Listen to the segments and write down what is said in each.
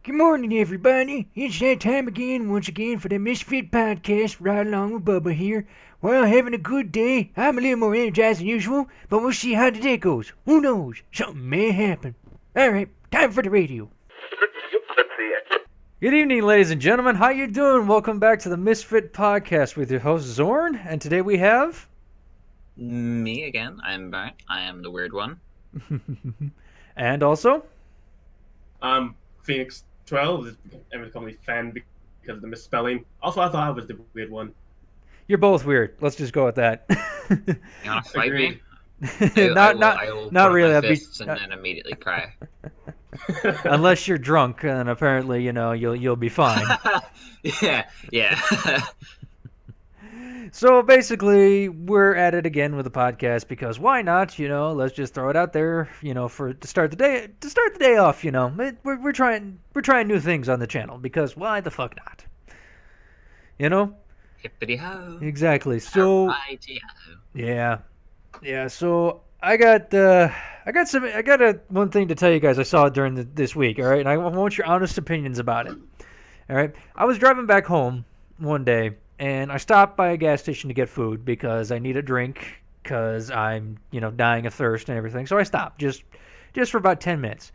Good morning, everybody. It's that time again, once again, for the Misfit podcast, right along with Bubba here. Well, having a good day. I'm a little more energized than usual, but we'll see how the day goes. Who knows? Something may happen. Alright, time for the radio. Good evening, ladies and gentlemen. How you doing? Welcome back to the Misfit podcast with your host, Zorn. And today we have... Me again. I'm back. I am the weird one. And also... Phoenix 12 is everyone call me fan because of the misspelling. Also, I thought I was the weird one. You're both weird. Let's just go with that. You want to fight me? I will not put really. up my fists and then immediately cry. Unless you're drunk, and apparently, you'll be fine. Yeah. So basically, we're at it again with the podcast because why not? Let's just throw it out there. To start the day. To start the day off. We're trying new things on the channel because why the fuck not? Hippity ho. Exactly. So yeah. So I got one thing to tell you guys. I saw it during this week. All right, and I want your honest opinions about it. All right, I was driving back home one day. And I stopped by a gas station to get food because I need a drink because I'm, dying of thirst and everything. So I stopped just for about 10 minutes.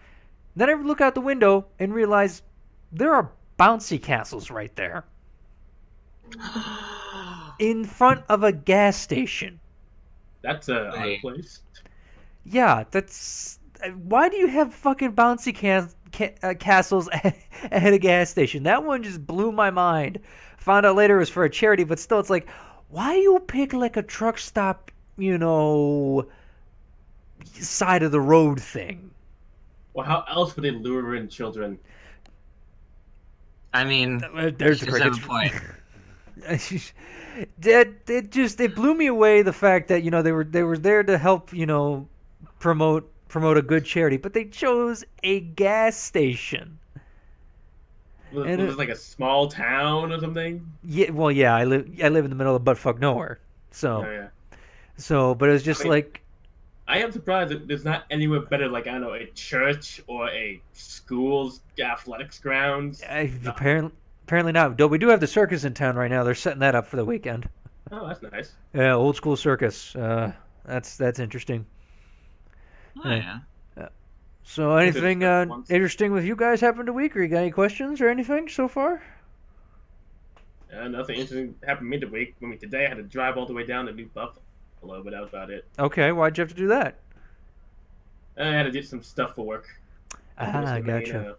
Then I look out the window and realize there are bouncy castles right there. In front of a gas station. That's a odd place. Yeah, that's... Why do you have fucking bouncy castles at a gas station? That one just blew my mind. Found out later it was for a charity, but still, it's like, why you pick like a truck stop, side of the road thing? Well, how else would they lure in children? I mean, there's the cricket point. It blew me away the fact that they were there to help promote a good charity, but they chose a gas station. Was it like a small town or something? Yeah, well, yeah, I live in the middle of buttfuck nowhere, so. Oh, yeah. So, but it was just like. I am surprised that there's not anywhere better, like, I don't know, a church or a school's athletics grounds. Apparently not. Though we do have the circus in town right now. They're setting that up for the weekend. Oh, that's nice. Yeah, old school circus. That's interesting. Oh, yeah. So anything interesting with you guys happened a week, or you got any questions or anything so far? Nothing interesting happened to me the week. Today I had to drive all the way down to New Buffalo, but that was about it. Okay, why'd you have to do that? I had to do some stuff for work. I gotcha.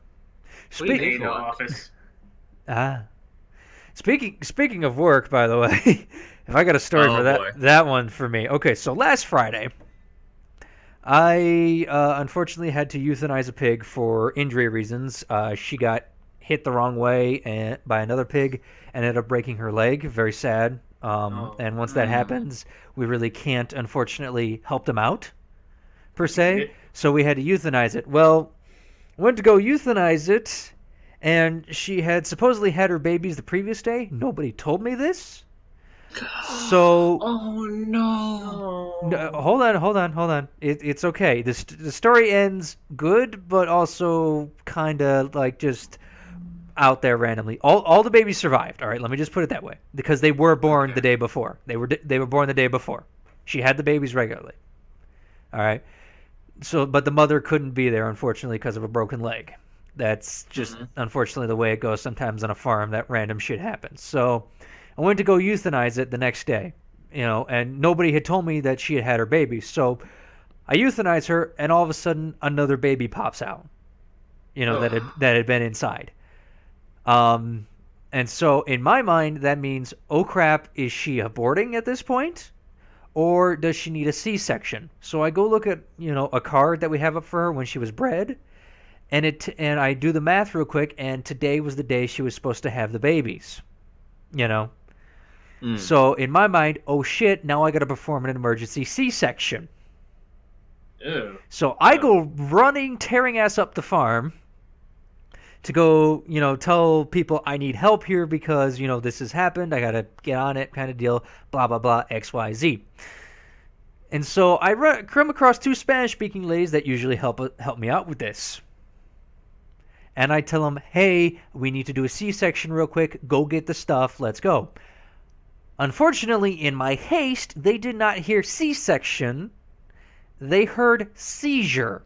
Speaking of office. Speaking of work, by the way, if I got a story for that one for me. Okay, so last Friday, I unfortunately had to euthanize a pig for injury reasons. She got hit the wrong way by another pig and ended up breaking her leg. Very sad. And once that happens, we really can't, unfortunately, help them out, per se. So we had to euthanize it. Well, went to go euthanize it, and she had supposedly had her babies the previous day. Nobody told me this. So. Oh no! Hold on. It's okay. The story ends good, but also kind of like just out there randomly. All the babies survived. All right, let me just put it that way because they were born the day before. They were born the day before. She had the babies regularly. All right. So, but the mother couldn't be there unfortunately because of a broken leg. That's just unfortunately the way it goes sometimes on a farm. That random shit happens. So. I went to go euthanize it the next day, and nobody had told me that she had had her baby. So I euthanized her, and all of a sudden another baby pops out, that had been inside. And so in my mind, that means, oh crap, is she aborting at this point? Or does she need a C-section? So I go look at, a card that we have up for her when she was bred, and I do the math real quick, and today was the day she was supposed to have the babies, So in my mind, oh shit, now I got to perform an emergency C-section. Ew. So I go running, tearing ass up the farm to go, tell people I need help here because, this has happened. I got to get on it kind of deal, blah, blah, blah, X, Y, Z. And so I come across two Spanish-speaking ladies that usually help me out with this. and I tell them, hey, we need to do a C-section real quick. Go get the stuff. Let's go. Unfortunately, in my haste, they did not hear C-section. They heard seizure.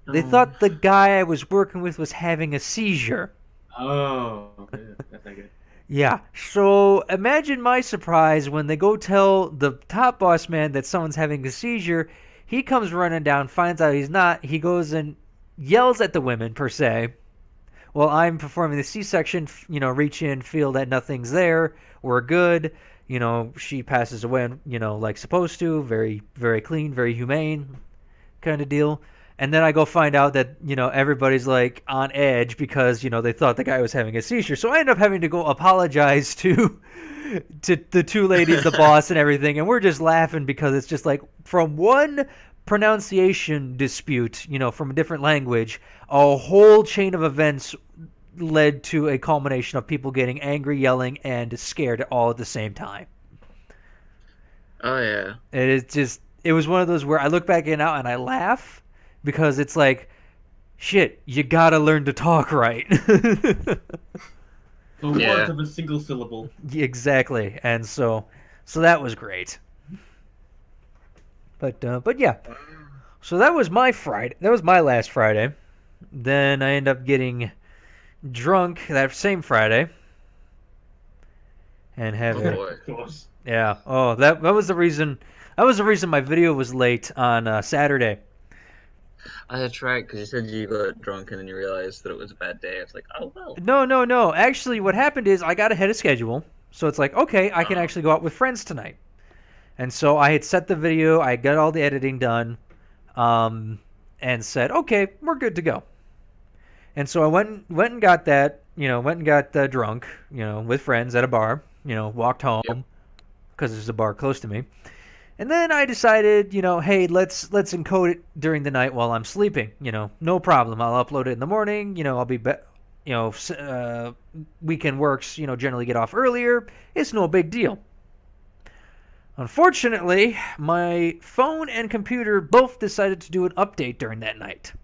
They thought the guy I was working with was having a seizure. Oh, that's not good. Yeah, so imagine my surprise when they go tell the top boss man that someone's having a seizure. He comes running down, finds out he's not. He goes and yells at the women, per se. While I'm performing the C-section, reach in, feel that nothing's there. We're good. She passes away, like supposed to. Very, very clean, very humane kind of deal. And then I go find out that, everybody's like on edge because, they thought the guy was having a seizure. So I end up having to go apologize to the two ladies, the boss and everything. And we're just laughing because it's just like from one pronunciation dispute, from a different language, a whole chain of events led to a culmination of people getting angry, yelling, and scared all at the same time. Oh, yeah. It was one of those where I look back in now and I laugh. Because it's like, shit, you gotta learn to talk right. The words of a single syllable. Exactly, and so that was great. But yeah, so that was my Friday. That was my last Friday. Then I end up getting drunk that same Friday, and having Of course. yeah. Oh, that was the reason. That was the reason my video was late on Saturday. Oh, that's right, because you said you got drunk and then you realized that it was a bad day. I was like, oh, well. No. Actually, what happened is I got ahead of schedule. So it's like, okay, I can actually go out with friends tonight. And so I had set the video. I got all the editing done and said, okay, we're good to go. And so I went and got that, drunk, with friends at a bar, walked home because there's a bar close to me. And then I decided, hey, let's encode it during the night while I'm sleeping. No problem. I'll upload it in the morning. I'll be, weekend works, generally get off earlier. It's no big deal. Unfortunately, my phone and computer both decided to do an update during that night.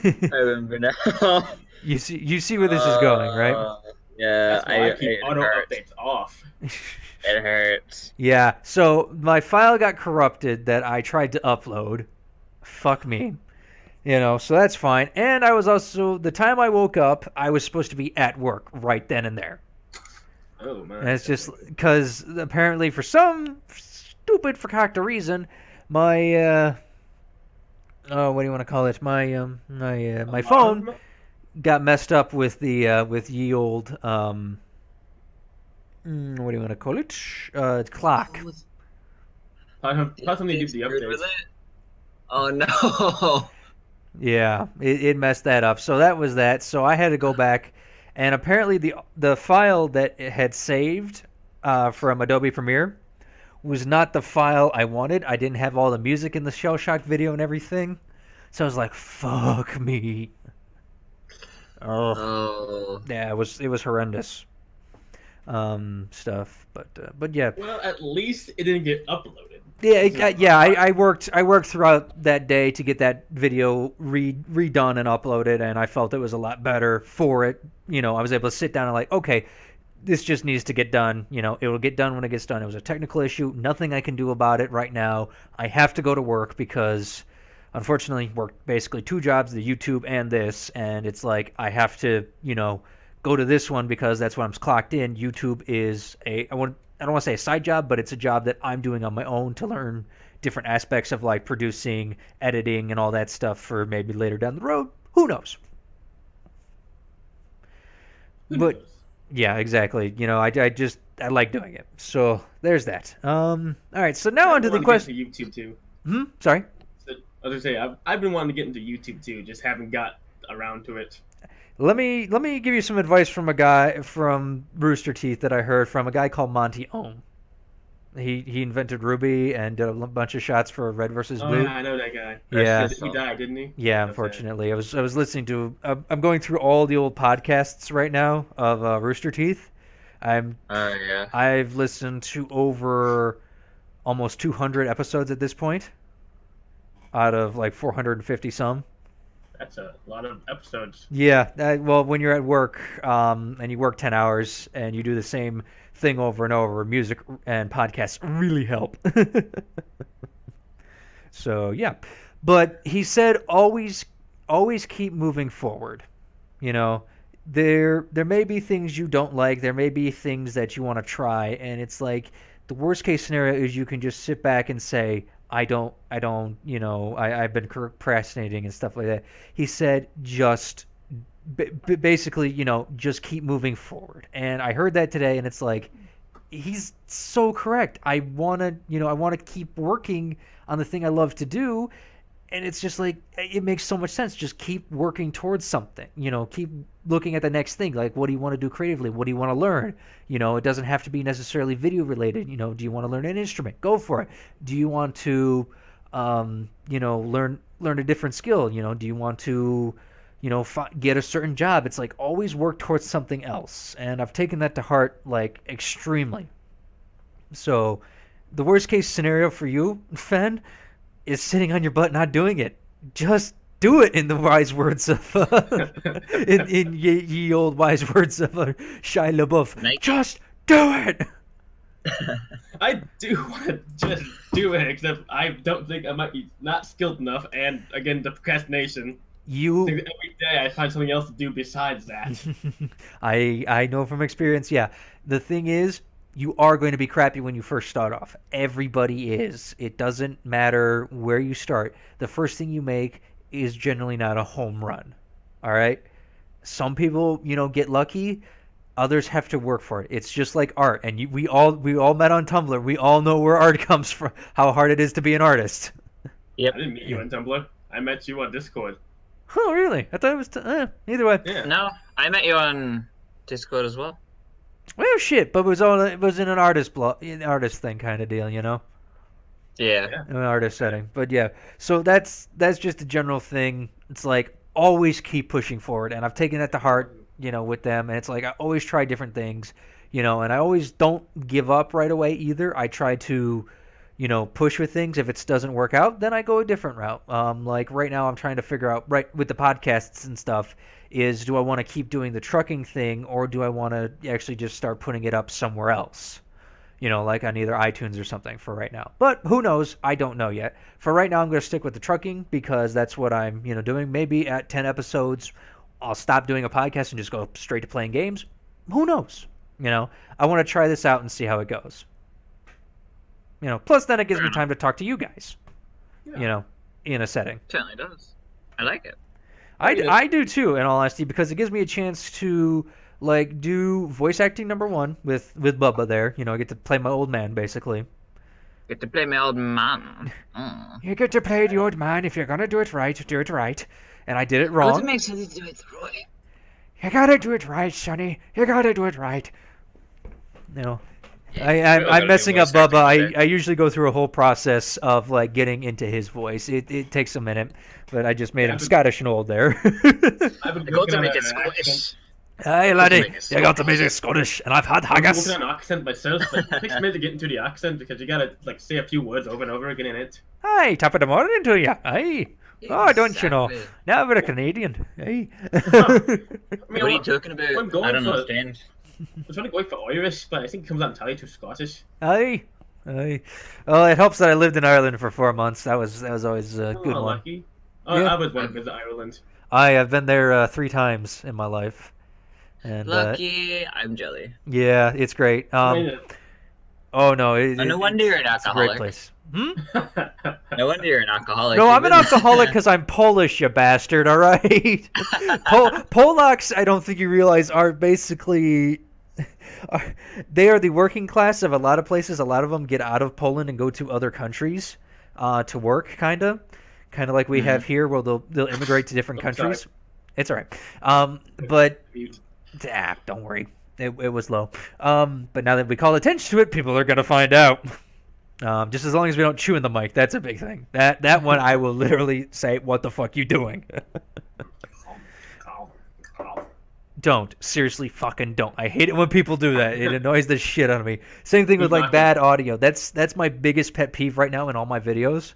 I remember now. You see where this is going, right? Yeah, That's why I keep auto updates off. It hurts. Yeah, so my file got corrupted that I tried to upload. Fuck me. So that's fine. And I was also, the time I woke up, I was supposed to be at work right then and there. Oh, man. And it's just because apparently for some stupid fakakta reason, my, what do you want to call it? My phone got messed up with the, with ye old, what do you want to call it? Clock. Possibly give the updates. Oh no! Yeah, it messed that up. So that was that. So I had to go back, and apparently the file that it had saved from Adobe Premiere was not the file I wanted. I didn't have all the music in the Shell Shock video and everything. So I was like, "Fuck me." Oh. Yeah, it was horrendous. Stuff, but yeah. Well, at least it didn't get uploaded. Yeah, I worked throughout that day to get that video redone and uploaded, and I felt it was a lot better for it. I was able to sit down and like, okay, this just needs to get done. It will get done when it gets done. It was a technical issue, nothing I can do about it right now. I have to go to work because, unfortunately, worked basically two jobs, the YouTube and this, and it's like I have to, go to this one because that's what I'm clocked in. YouTube is I don't want to say a side job, but it's a job that I'm doing on my own to learn different aspects of like producing, editing, and all that stuff for maybe later down the road. Who knows? But yeah, exactly. I like doing it. So there's that. All right. So now onto the question. YouTube too. Sorry. So, I was gonna say I've been wanting to get into YouTube too, just haven't got around to it. Let me give you some advice from a guy from Rooster Teeth that I heard from a guy called Monty Ohm. He invented Ruby and did a bunch of shots for Red versus Blue. Oh yeah, I know that guy. Yeah, he died, didn't he? Yeah, unfortunately, I was listening to. I'm going through all the old podcasts right now of Rooster Teeth. I've listened to over almost 200 episodes at this point. out of like 450 some. That's a lot of episodes. Yeah, well, when you're at work and you work 10 hours and you do the same thing over and over, music and podcasts really help. So, yeah. But he said always keep moving forward. You know, there may be things you don't like, there may be things that you want to try, and it's like the worst case scenario is you can just sit back and say, I've been procrastinating and stuff like that. He said, just basically, just keep moving forward. And I heard that today, and it's like, he's so correct. I want to keep working on the thing I love to do. And it's just like, it makes so much sense. Just keep working towards something, keep looking at the next thing. Like, what do you want to do creatively? What do you want to learn? It doesn't have to be necessarily video related. Do you want to learn an instrument? Go for it. Do you want to, learn a different skill? Do you want to, get a certain job? It's like, always work towards something else. And I've taken that to heart, like, extremely. So the worst case scenario for you, Fen, is sitting on your butt not doing it. Just do it, in the wise words of in ye old wise words of Shia LaBeouf. Just do it. I do want to just do it, except I don't think I might be not skilled enough, and again, the procrastination. I think that every day I find something else to do besides that. I know from experience. Yeah, the thing is, you are going to be crappy when you first start off. Everybody is. It doesn't matter where you start. The first thing you make is generally not a home run. All right? Some people, get lucky. Others have to work for it. It's just like art. And we all met on Tumblr. We all know where art comes from, how hard it is to be an artist. Yep. I didn't meet you on Tumblr. I met you on Discord. Oh, really? I thought it was... either way. Yeah. No, I met you on Discord as well. Well, shit, but it was in an artist thing kind of deal, Yeah. In an artist setting. But yeah, so that's just a general thing. It's like, always keep pushing forward, and I've taken that to heart, with them, and it's like, I always try different things, and I always don't give up right away either. I try to, push with things. If it doesn't work out, then I go a different route. Like right now I'm trying to figure out, right, with the podcasts and stuff, is do I want to keep doing the trucking thing, or do I want to actually just start putting it up somewhere else? Like on either iTunes or something for right now. But who knows? I don't know yet. For right now, I'm going to stick with the trucking because that's what I'm, doing. Maybe at 10 episodes, I'll stop doing a podcast and just go straight to playing games. Who knows? I want to try this out and see how it goes. Plus then it gives me time to talk to you guys, in a setting. Certainly does. I like it. I do too, in all honesty, because it gives me a chance to like do voice acting number one with Bubba there. I get to play my old man basically. Get to play my old man. You get to play the old man. If you're gonna do it right, do it right. And I did it wrong. Doesn't make sense to do it right. You gotta do it right, Sonny. You gotta do it right. I'm messing up Bubba. I usually go through a whole process of like getting into his voice. It takes a minute, but I just made him Scottish and old there. I got to make it Scottish. Hey laddie, you got to make it Scottish, and I've had haggis. I'm working on an accent myself, but it takes me to get into the accent because you gotta like say a few words over and over again in it. Hey, top of the morning to you. Hey. Exactly. Oh, don't you know? Now we're a Canadian. Hey. What are you talking about? I don't understand. I was trying to go for Irish, but I think it comes out entirely too Scottish. Aye. Well, it helps that I lived in Ireland for 4 months. That was always a good one. Lucky. Oh, yeah. I would want to visit Ireland. I've been there 3 times in my life. And, lucky, I'm jelly. Yeah, it's great. Oh no, no wonder you're an alcoholic. It's a great place. No wonder you're an alcoholic. No, I'm an alcoholic because I'm Polish, you bastard. All right. Polacks, I don't think you realize, are basically. They are the working class of a lot of places. A lot of them get out of Poland and go to other countries to work, kind of like we have here, where they'll immigrate to different countries. Sorry. It's all right. But don't worry, it was low. But now that we call attention to it, people are gonna find out. Just as long as we don't chew in the mic, that's a big thing. That one I will literally say, "What the fuck you doing?" Don't. Seriously, fucking don't. I hate it when people do that. It annoys the shit out of me. Same thing with like bad audio. That's my biggest pet peeve right now in all my videos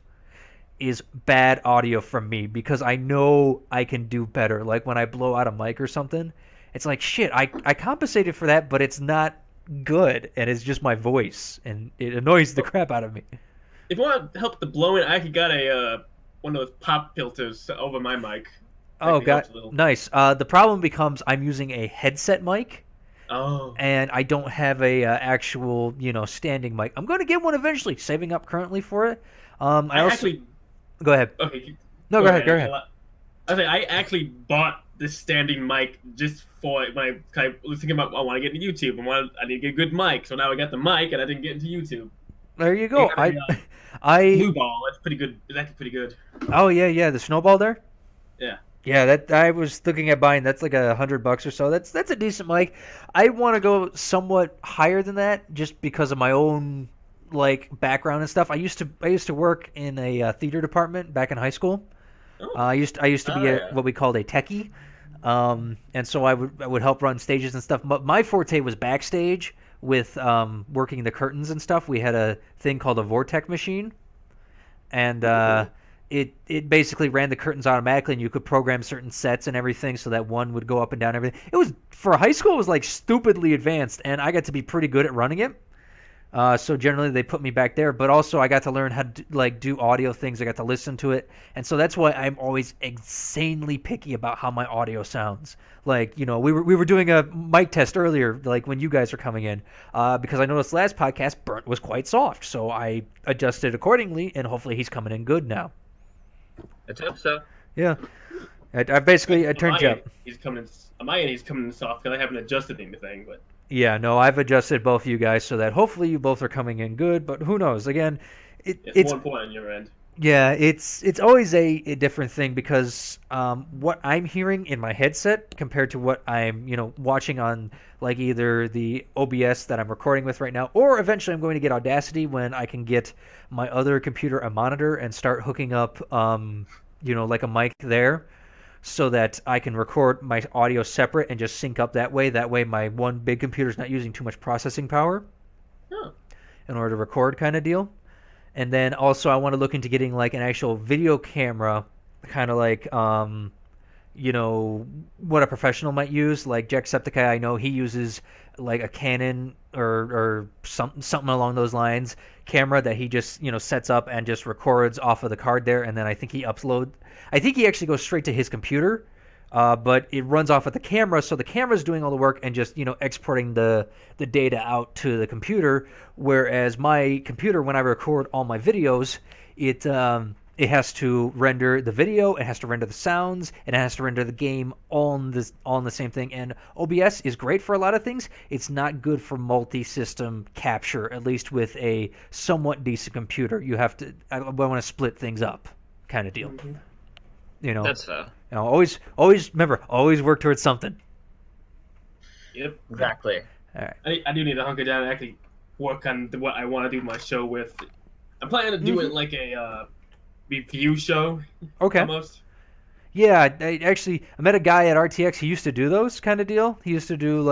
is bad audio from me because I know I can do better. Like when I blow out a mic or something, it's like, shit, I compensated for that, but it's not good, and it's just my voice, and it annoys the crap out of me. If you want to help the blowing, I actually got one of those pop filters over my mic. Oh, God, nice. The problem becomes I'm using a headset mic. Oh. And I don't have a actual, standing mic. I'm going to get one eventually, saving up currently for it. I also... actually... Go ahead. Okay. No, go ahead. I actually bought this standing mic just for when I was thinking about, I want to get into YouTube. I need to get a good mic. So now I got the mic, and I didn't get into YouTube. There you go. Blue ball. That's pretty good. It's actually pretty good. Oh, yeah. The snowball there? Yeah. Yeah, that I was looking at buying. That's like $100 or so. That's a decent mic. I want to go somewhat higher than that, just because of my own background and stuff. I used to work in a theater department back in high school. Oh. I used to be what we called a techie, and so I would help run stages and stuff. But my forte was backstage with working the curtains and stuff. We had a thing called a Vortex machine, and It basically ran the curtains automatically, and you could program certain sets and everything so that one would go up and down everything. It was, for high school, it was stupidly advanced, and I got to be pretty good at running it. So generally they put me back there, but also I got to learn how to do audio things. I got to listen to it, and so that's why I'm always insanely picky about how my audio sounds. We were doing a mic test earlier, when you guys were coming in, because I noticed last podcast Burnt was quite soft, so I adjusted accordingly, and hopefully he's coming in good now. I hope so. Yeah, I turned you up. He's coming. On my end, he's coming in soft because I haven't adjusted anything. But yeah, no, I've adjusted both of you guys so that hopefully you both are coming in good. But who knows? Again, it's 1 point on your end. Yeah, it's always a different thing because what I'm hearing in my headset compared to what I'm watching on either the OBS that I'm recording with right now, or eventually I'm going to get Audacity when I can get my other computer a monitor and start hooking up a mic there, so that I can record my audio separate and just sync up that way. That way my one big computer's not using too much processing power in order to record, kind of deal. And then also I want to look into getting an actual video camera, kind of what a professional might use. Like Jacksepticeye, I know he uses a Canon or something along those lines camera that he just sets up and just records off of the card there, and then I think he actually goes straight to his computer, but it runs off of the camera, so the camera's doing all the work and just exporting the data out to the computer. Whereas my computer, when I record all my videos, it has to render the video, it has to render the sounds, and it has to render the game all in the same thing. And OBS is great for a lot of things. It's not good for multi-system capture, at least with a somewhat decent computer. I want to split things up, kind of deal. Mm-hmm. That's fair. Always remember, always work towards something. Yep, exactly. All right. I do need to hunker down and actually work on what I want to do my show with. I'm planning to do it like a review show. Okay. Almost. Yeah, I met a guy at RTX. He used to do those kind of deal. He used to do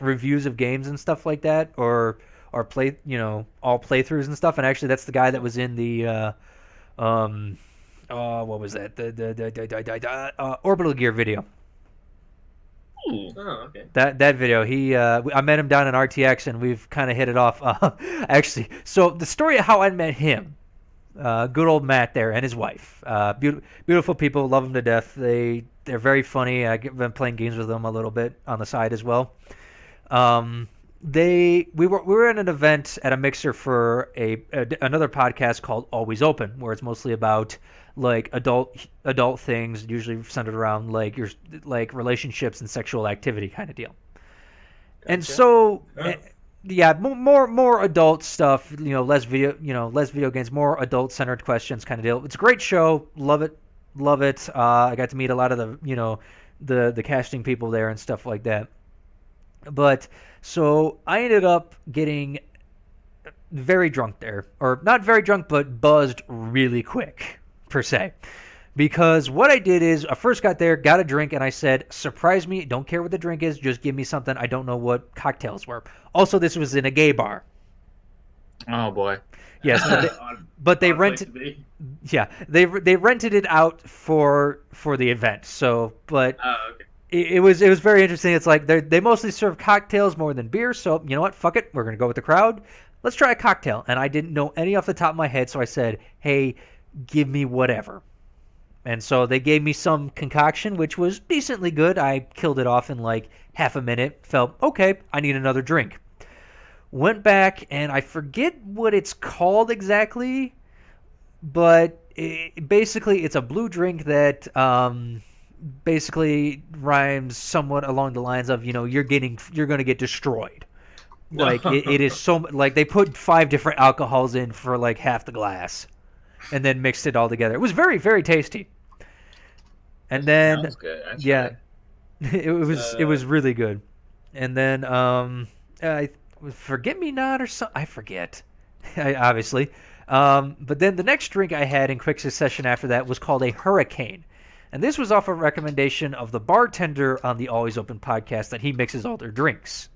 reviews of games and stuff like that, or play, all playthroughs and stuff. And actually, that's the guy that was in the what was that? The Orbital Gear video. Ooh. Oh, okay. That video, I met him down in RTX, and we've kind of hit it off. Actually, so the story of how I met him, good old Matt there and his wife, beautiful people, love them to death. They're very funny. I've been playing games with them a little bit on the side as well. We were at an event at a mixer for another podcast called Always Open, where it's mostly about adult things, usually centered around your relationships and sexual activity kind of deal. Gotcha. And so more adult stuff, less video games, more adult centered questions kind of deal. It's a great show, love it. I got to meet a lot of the casting people there and stuff like that. But so I ended up getting very drunk there, or not very drunk, but buzzed really quick, per se. Because what I did is I first got there, got a drink, and I said, surprise me, don't care what the drink is, just give me something. I don't know what cocktails were. Also, this was in a gay bar. Oh boy. Yes, but they rented. Yeah, they rented it out for the event. So, but Okay. it was very interesting. It's like they mostly serve cocktails more than beer. So you know what? Fuck it. We're gonna go with the crowd. Let's try a cocktail. And I didn't know any off the top of my head, so I said, "Hey, give me whatever." And so they gave me some concoction, which was decently good. I killed it off in like half a minute. Felt okay. I need another drink. Went back, and I forget what it's called exactly, but basically it's a blue drink that basically rhymes somewhat along the lines of, you're going to get destroyed. Like it is so, like they put 5 different alcohols in for like half the glass and then mixed it all together. It was very, very tasty. And then Good. yeah, it was really good. And then Forget Me Not or something. I forget, obviously. But then the next drink I had in quick succession after that was called a Hurricane. And this was off a recommendation of the bartender on the Always Open podcast that he mixes all their drinks.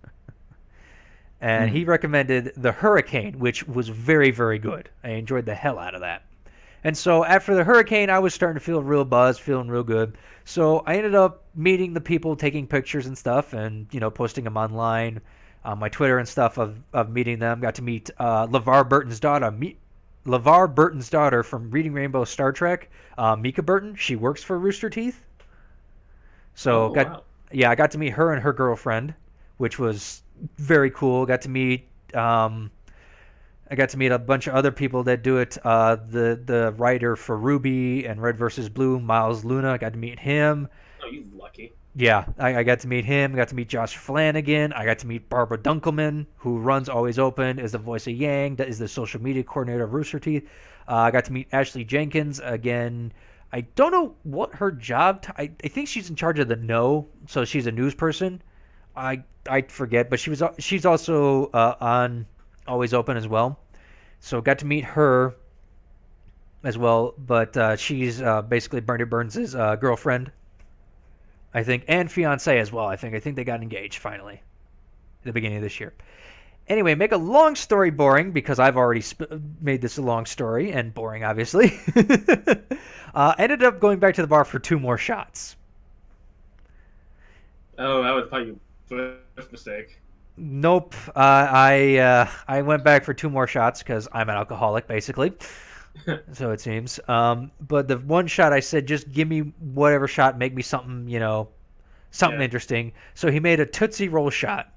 And he recommended the Hurricane, which was very, very good. I enjoyed the hell out of that. And so after the Hurricane, I was starting to feel real buzzed, feeling real good. So I ended up meeting the people, taking pictures and stuff, and, posting them online on my Twitter and stuff of meeting them. Got to meet LeVar Burton's daughter from Reading Rainbow Star Trek, Mika Burton. She works for Rooster Teeth. So I got to meet her and her girlfriend, which was very cool. Got to meet I got to meet a bunch of other people that do it. The writer for Ruby and Red vs. Blue, Miles Luna. I got to meet him. Oh, you lucky. Yeah, I got to meet him. I got to meet Josh Flanagan. I got to meet Barbara Dunkelman, who runs Always Open, is the voice of Yang, that is the social media coordinator of Rooster Teeth. I got to meet Ashley Jenkins again. I don't know what her job. I think she's in charge of the No, so she's a news person. I forget, but she's also on Always Open as well. So got to meet her as well, but she's basically Bernie Burns' girlfriend, I think, and fiance as well. I think they got engaged finally at the beginning of this year. Anyway, make a long story boring, because I've already made this a long story and boring, obviously. Ended up going back to the bar for 2 more shots. Oh, that was probably your first mistake. Nope. I went back for 2 more shots because I'm an alcoholic, basically. So it seems. But the one shot I said, just give me whatever shot, make me something, something interesting. So he made a Tootsie Roll shot.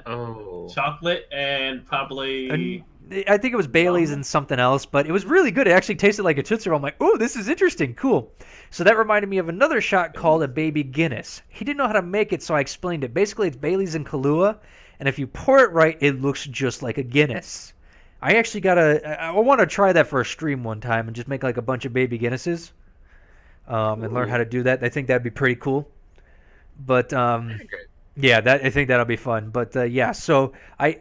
Oh. Chocolate and probably... I think it was Bailey's and something else, but it was really good. It actually tasted like a Tootsie Roll. I'm like, oh, this is interesting. Cool. So that reminded me of another shot called a Baby Guinness. He didn't know how to make it, so I explained it. Basically, it's Bailey's and Kahlua, and if you pour it right, it looks just like a Guinness. I actually I want to try that for a stream one time and just make like a bunch of Baby Guinnesses and learn how to do that. I think that'd be pretty cool. But yeah, I think that'll be fun. But yeah, so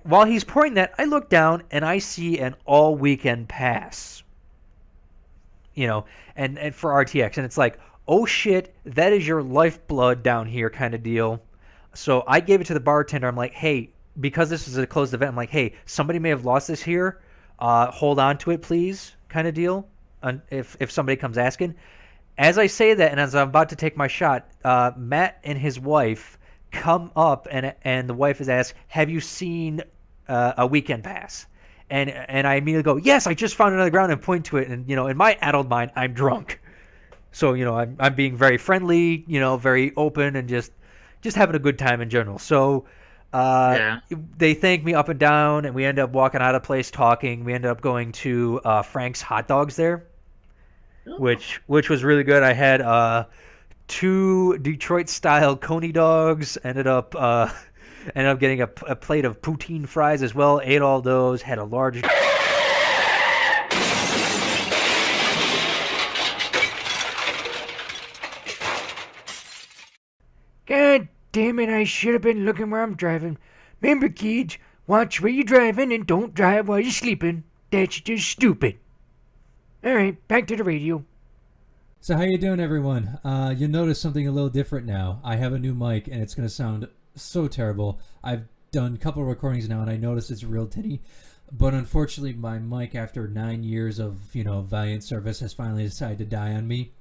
while he's pouring that, I look down and I see an all weekend pass. And for RTX, and it's like, oh shit, that is your lifeblood down here kind of deal. So I gave it to the bartender. I'm like, hey, because this is a closed event, I'm like, hey, somebody may have lost this here. Hold on to it, please, kind of deal. If somebody comes asking. As I say that, and as I'm about to take my shot, Matt and his wife come up, and the wife is asked, have you seen a weekend pass? And I immediately go, yes, I just found it on the ground, and point to it. And in my addled mind, I'm drunk, so I'm being very friendly, very open, and just having a good time in general. So they thank me up and down, and we end up walking out of the place talking. We ended up going to Frank's Hot Dogs there, which was really good. I had 2 Detroit-style Coney dogs. Ended up getting a plate of poutine fries as well. Ate all those. Had a large. God damn it, I should have been looking where I'm driving. Remember, kids, watch where you're driving and don't drive while you're sleeping. That's just stupid. Alright, back to the radio. So how you doing, everyone? You'll notice something a little different now. I have a new mic, and it's going to sound so terrible. I've done a couple of recordings now, and I noticed it's real tinny. But unfortunately, my mic, after 9 years of valiant service, has finally decided to die on me.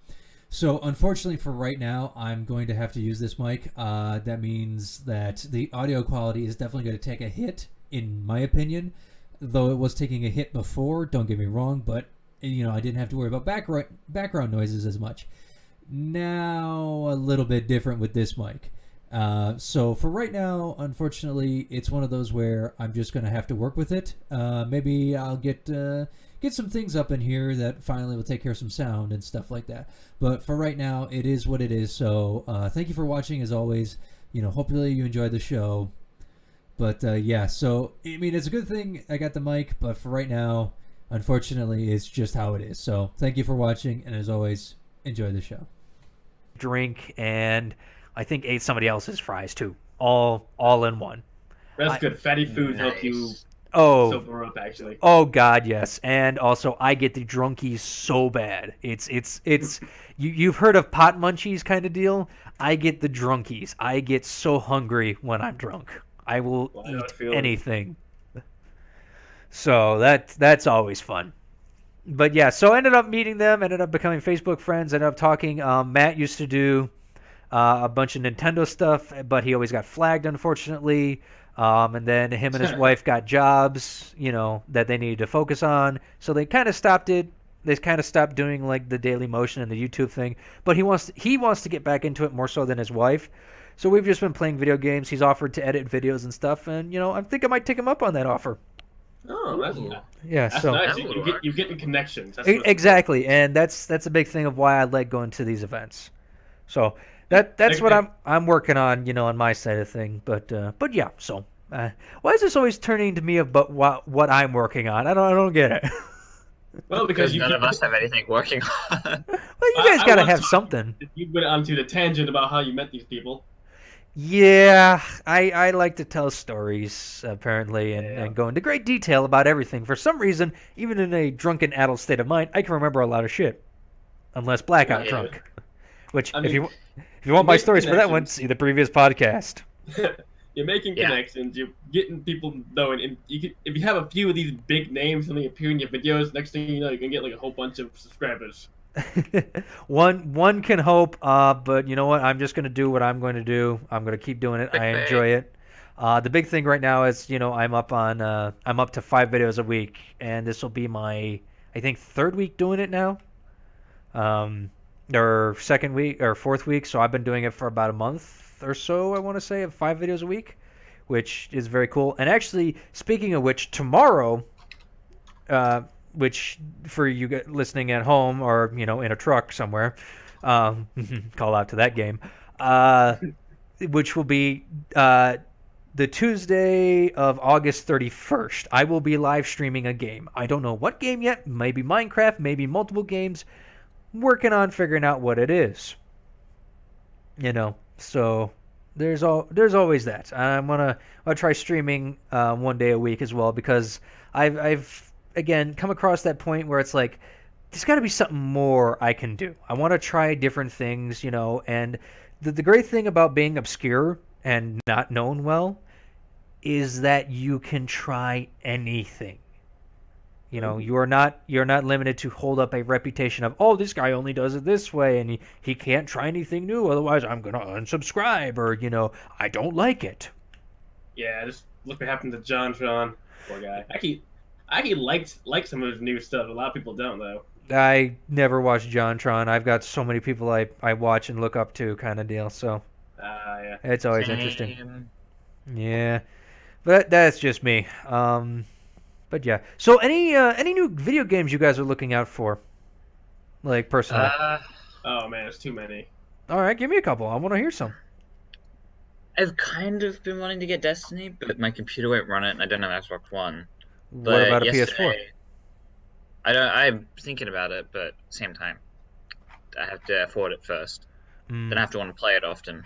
So unfortunately for right now, I'm going to have to use this mic. That means that the audio quality is definitely going to take a hit, in my opinion. Though it was taking a hit before, don't get me wrong, but I didn't have to worry about background noises as much. Now a little bit different with this mic. So for right now, unfortunately, it's one of those where I'm just going to have to work with it. Maybe I'll get some things up in here that finally will take care of some sound and stuff like that. But for right now, it is what it is. So thank you for watching, as always. Hopefully you enjoyed the show. But yeah, so I mean, it's a good thing I got the mic, but for right now, unfortunately, it's just how it is. So thank you for watching, and as always, enjoy the show. Drink, and I think ate somebody else's fries too, all in one. That's good. Fatty foods help you Oh, sober up, actually. Oh God, yes. And also, I get the drunkies so bad. It's you've heard of pot munchies kind of deal. I get the drunkies. I get so hungry when I'm drunk. I will eat anything. So that's always fun. But yeah, so I ended up meeting them. Ended up becoming Facebook friends. Ended up talking. Matt used to do a bunch of Nintendo stuff, but he always got flagged, unfortunately. And then him and his wife got jobs, that they needed to focus on. So they kind of stopped it. They kind of stopped doing like the Daily Motion and the YouTube thing. But he wants to get back into it more so than his wife. So we've just been playing video games. He's offered to edit videos and stuff, and I think I might take him up on that offer. Oh, that's That's nice. You get the connections. Exactly, and that's a big thing of why I like going to these events. So that's what I'm working on, on my side of thing. But yeah. So why is this always turning to me about what I'm working on? I don't get it. Well, because none of us have anything working on. Well, you guys gotta have something. You went onto the tangent about how you met these people. Yeah, I like to tell stories, apparently, and go into great detail about everything. For some reason, even in a drunken adult state of mind, I can remember a lot of shit. Unless blackout drunk. Which, if you want my stories for that one, see the previous podcast. You're making connections, you're getting people knowing, and if you have a few of these big names and they appear in your videos, next thing you know, you can get like a whole bunch of subscribers. One can hope, but you know what? I'm just going to do what I'm going to do. I'm going to keep doing it. I enjoy it. The big thing right now is, I'm up to 5 videos a week, and this will be my, I think, 3rd week doing it now. Or 2nd week or 4th week. So I've been doing it for about a month or so, I want to say, of 5 videos a week, which is very cool. And actually, speaking of which, tomorrow, which for you listening at home or in a truck somewhere, call out to that game, which will be the Tuesday of August 31st. I will be live streaming a game. I don't know what game yet. Maybe Minecraft, maybe multiple games. Working on figuring out what it is. So there's always that. I'll try streaming 1 day a week as well, because I've again come across that point where it's like there's got to be something more I can do. I want to try different things, and the great thing about being obscure and not known well is that you can try anything. You're not limited to hold up a reputation of, oh, this guy only does it this way and he can't try anything new, otherwise I'm gonna unsubscribe, or I don't like it. Yeah, just look what happened to John. Poor guy. I like some of his new stuff. A lot of people don't, though. I never watched JonTron. I've got so many people I watch and look up to, kind of deal. So yeah, it's always interesting. Yeah, but that's just me. But yeah. So any new video games you guys are looking out for, like personally? Oh man, there's too many. All right, give me a couple. I want to hear some. I've kind of been wanting to get Destiny, but my computer won't run it, and I don't have Xbox One. What about a PS4? I'm thinking about it, but same time, I have to afford it first. Then I have to want to play it often.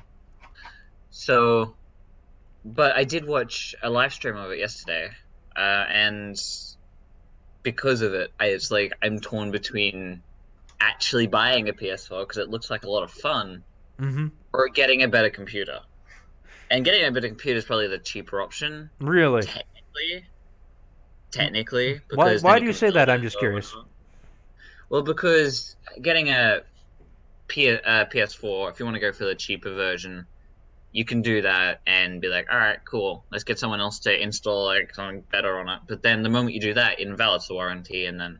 So, but I did watch a live stream of it yesterday, and because of it, I'm torn between actually buying a PS4 because it looks like a lot of fun, or getting a better computer. And getting a bit of computer is probably the cheaper option. Really? Technically. Why Because do you say that? I'm just curious. Well, because getting a PS4, if you want to go for the cheaper version, you can do that and be like, all right, cool, let's get someone else to install like something better on it. But then the moment you do that, it invalids the warranty, and then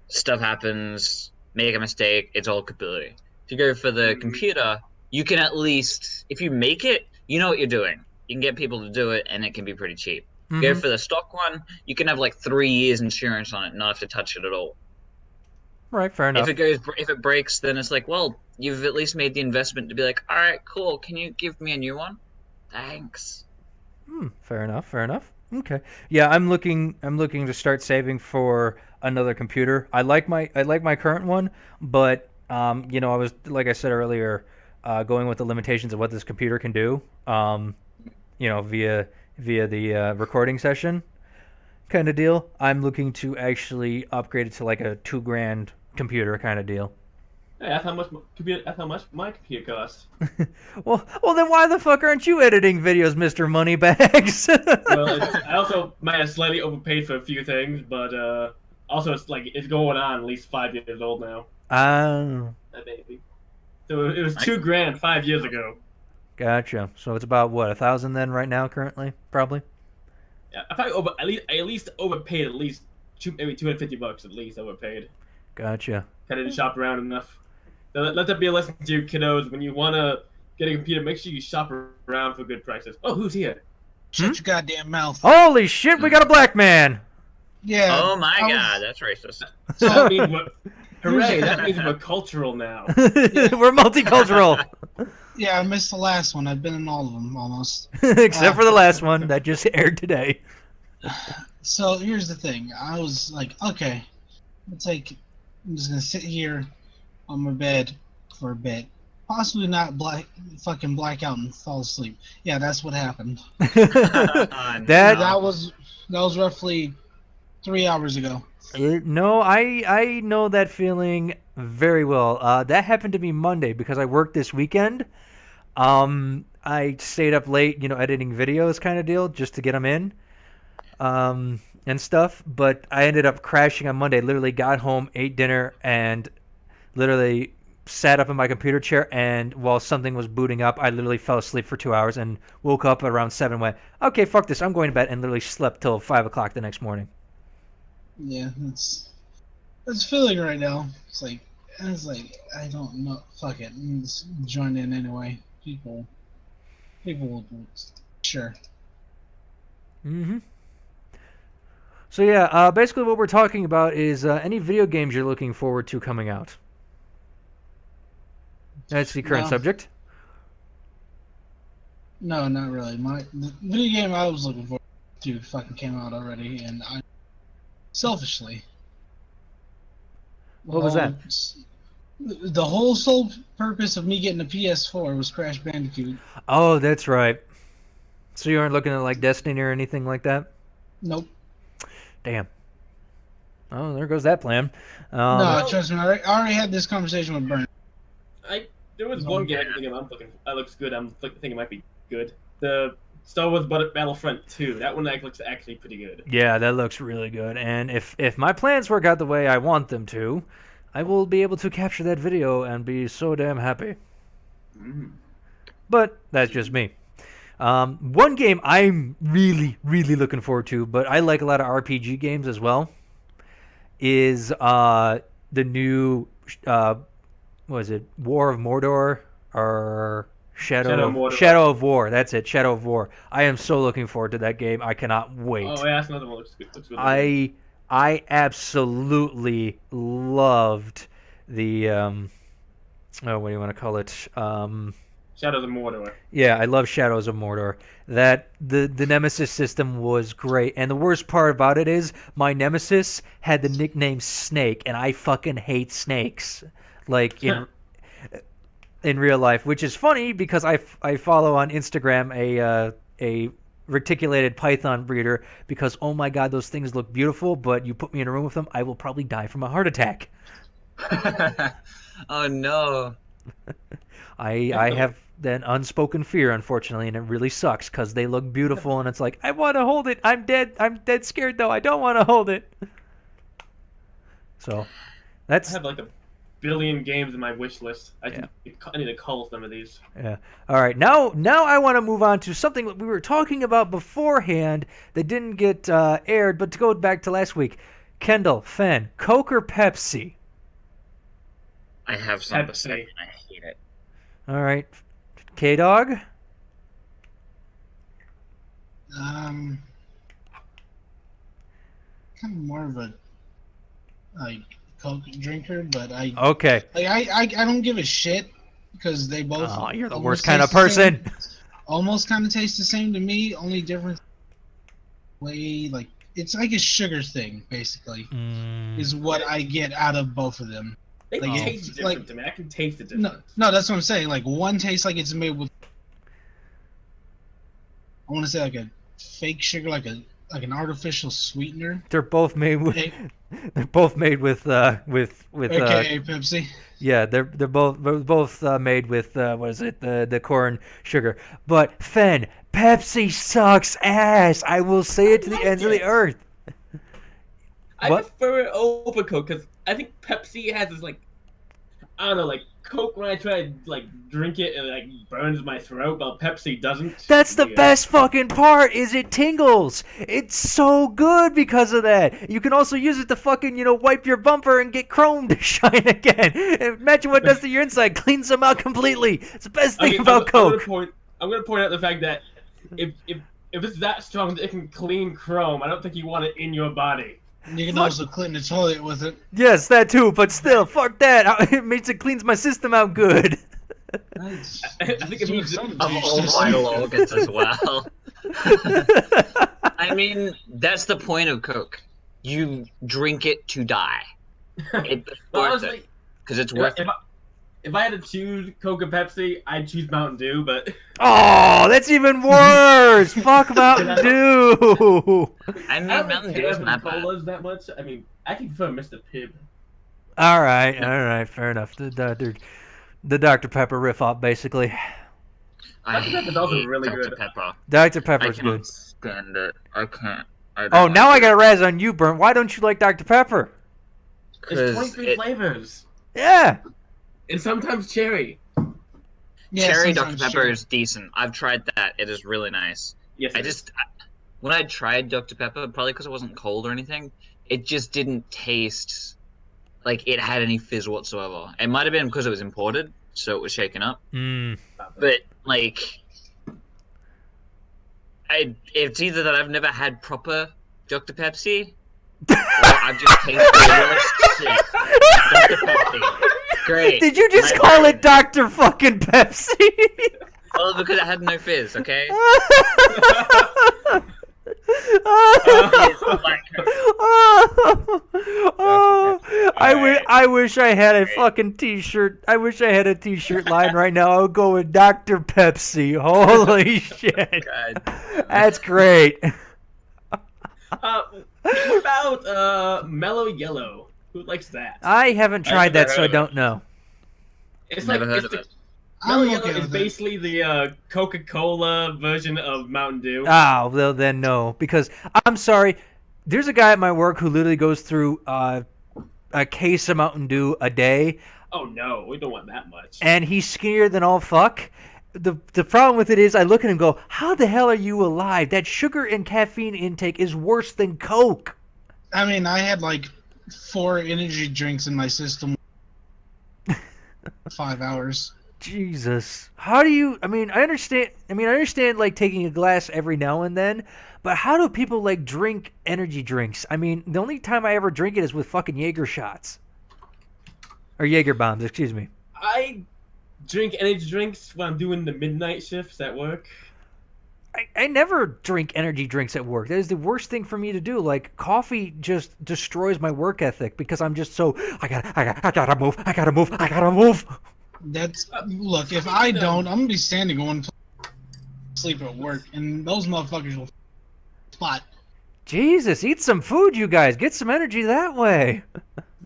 stuff happens, make a mistake, it's all kaput. If you go for the computer, you can at least, if you make it, you know what you're doing. You can get people to do it, and it can be pretty cheap. Go for the stock one, you can have like 3 years insurance on it, not have to touch it at all. Right, fair enough. If it breaks, then it's like, well, you've at least made the investment to be like, all right, cool, can you give me a new one? Thanks. Fair enough. Okay. Yeah, I'm looking to start saving for another computer. I like my current one, but I was, like I said earlier, going with the limitations of what this computer can do. Via the recording session kind of deal. I'm looking to actually upgrade it to like a $2,000 computer kind of deal. Hey, that's how much my computer costs. well, then why the fuck aren't you editing videos, Mr. Moneybags? Well, I also might have slightly overpaid for a few things, but also it's going on at least 5 years old now. Oh. That baby. So it was $2,000 5 years ago. Gotcha. So it's about what, 1,000 then right now currently, probably. Yeah, I probably at least overpaid at least maybe $250 at least overpaid. Gotcha. I didn't shop around enough. So let that be a lesson to you, kiddos. When you want to get a computer, make sure you shop around for good prices. Oh, who's here? Shut your goddamn mouth. Holy shit, we got a black man! Yeah. Oh my god, that's racist. So, hooray, that means we're cultural now. We're multicultural. Yeah, I missed the last one. I've been in all of them almost. Except for the last one that just aired today. So here's the thing. I was like, okay, I'm just gonna sit here on my bed for a bit. Possibly not fucking black out and fall asleep. Yeah, that's what happened. That was roughly 3 hours ago. No, I know that feeling very well. That happened to me Monday because I worked this weekend. I stayed up late, editing videos kind of deal just to get them in and stuff. But I ended up crashing on Monday. Literally got home, ate dinner, and literally sat up in my computer chair. And while something was booting up, I literally fell asleep for 2 hours and woke up at around 7. Went, okay, fuck this. I'm going to bed, and literally slept till 5 o'clock the next morning. Yeah, that's feeling right now. It's like I don't know. Fuck it, just join in anyway. People will sure. So yeah, basically what we're talking about is any video games you're looking forward to coming out. That's the current subject. No, not really. The video game I was looking forward to fucking came out already, and I selfishly. What was that? The whole sole purpose of me getting a PS4 was Crash Bandicoot. Oh, that's right. So you aren't looking at like Destiny or anything like that? Nope. Damn. Oh, there goes that plan. No, trust me. I already had this conversation with Burn. There was one game that looks good. I'm thinking it might be good. The Star Wars Battlefront 2. That one looks actually pretty good. Yeah, that looks really good. And if my plans work out the way I want them to, I will be able to capture that video and be so damn happy. But that's just me. One game I'm really, really looking forward to, but I like a lot of RPG games as well, is the new, what is it, War of Mordor or Shadow of War. That's it, Shadow of War. I am so looking forward to that game. I cannot wait. Oh yeah, that's another one. Looks good. I absolutely loved the what do you want to call it? Shadows of Mordor. Yeah, I love Shadows of Mordor. That the nemesis system was great, and the worst part about it is my nemesis had the nickname Snake, and I fucking hate snakes. Like in real life, which is funny because I follow on Instagram a reticulated python breeder because, oh my god, those things look beautiful, but you put me in a room with them, I will probably die from a heart attack. Oh no. I have an unspoken fear, unfortunately, and it really sucks because they look beautiful, and it's like, I want to hold it. I'm dead scared, though. I don't want to hold it. So, I have like a billion games in my wish list. I need to cull some of these. Yeah. All right. Now I want to move on to something that we were talking about beforehand that didn't get aired, but to go back to last week. Kendall, Fen, Coke or Pepsi? I have some to Pepsi. say. I hate it. All right. K-Dog? Kind of more of a Coke drinker, but Okay. I don't give a shit because they both. Oh, you're the almost worst kind of taste the person. almost kind of taste the same to me. Only difference, it's like a sugar thing, basically, is what I get out of both of them. They Like, taste different to me. I can taste the No, difference. no, that's what I'm saying. Like one tastes like it's made with, I want to say like a fake sugar, like an artificial sweetener. They're both made with. Hey. They're both made with. AKA Pepsi. Yeah, they're both made with what is it? The corn sugar. But Fen, Pepsi sucks ass. I will say it to the ends of the earth. I What? prefer it over Coke because I think Pepsi has this I don't know, like Coke when I try to drink it it burns my throat, but Pepsi doesn't. That's the Yeah. best fucking part. Is it tingles? It's so good because of that. You can also use it to fucking wipe your bumper and get chrome to shine again. Imagine what it does to your inside. Cleans them out completely. It's the best thing about Coke. I'm gonna point out the fact that if it's that strong that it can clean chrome, I don't think you want it in your body. You can also clean the toilet with it. Yes, that too. But still, fuck that. It makes it cleans my system out good. I think it means Of all vital organs as well. I mean, that's the point of Coke. You drink it to die. It's worth it. Because it's worth it. If I had to choose Coke or Pepsi, I'd choose Mountain Dew, but Oh, that's even worse. Fuck Mountain Dew. I mean, I don't Mountain care Dew isn't for that bad. colas that much. I mean, I can prefer Mr. Pibb. All right, fair enough. The Dr. Pepper riff off, basically. I Dr. Pepper's also hate really Dr. good. Pepper. Dr. I Pepper's can't good. stand it. I can't. I don't Oh, like now I it. got a razz on you, Burnt. Why don't you like Dr. Pepper? There's 'Cause 23 flavors, Yeah. and sometimes cherry. Yeah, Cherry Dr. sometimes Pepper cherry. is decent. I've tried that. It is really nice. Yes, When I tried Dr. Pepper, probably because it wasn't cold or anything, it just didn't taste like it had any fizz whatsoever. It might have been because it was imported, so it was shaken up. But it's either that I've never had proper Dr. Pepsi, or I've just tasted the worst shit. Dr. Pepsi. Great. Did you just My call bad. it Dr. fucking Pepsi? Well, because it had no fizz, okay? I wish I had a fucking t-shirt. I wish I had a t-shirt line right now. I would go with Dr. Pepsi. Holy shit. God. That's great. What about Mellow Yellow? Who likes that? I haven't tried never that, so I heard of don't know. It's Never heard it's of the, it. Mellow I'm Yellow okay is with it. basically the Coca-Cola version of Mountain Dew. Oh, well then no. Because, I'm sorry, there's a guy at my work who literally goes through a case of Mountain Dew a day, Oh no, we don't want that much. and he's skinnier than all fuck. The problem with it is I look at him and go, how the hell are you alive? That sugar and caffeine intake is worse than Coke. I mean, I had 4 energy drinks in my system. 5 hours. Jesus. How do you, I understand like taking a glass every now and then, but how do people drink energy drinks? I mean, the only time I ever drink it is with fucking Jaeger shots. Or Jaeger bombs, excuse me. I drink energy drinks when I'm doing the midnight shifts at work. I never drink energy drinks at work. That is the worst thing for me to do. Coffee just destroys my work ethic because I'm just so, I gotta move. That's look. If I don't, I'm gonna be standing going to sleep at work, and those motherfuckers will spot. Jesus, eat some food, you guys. Get some energy that way.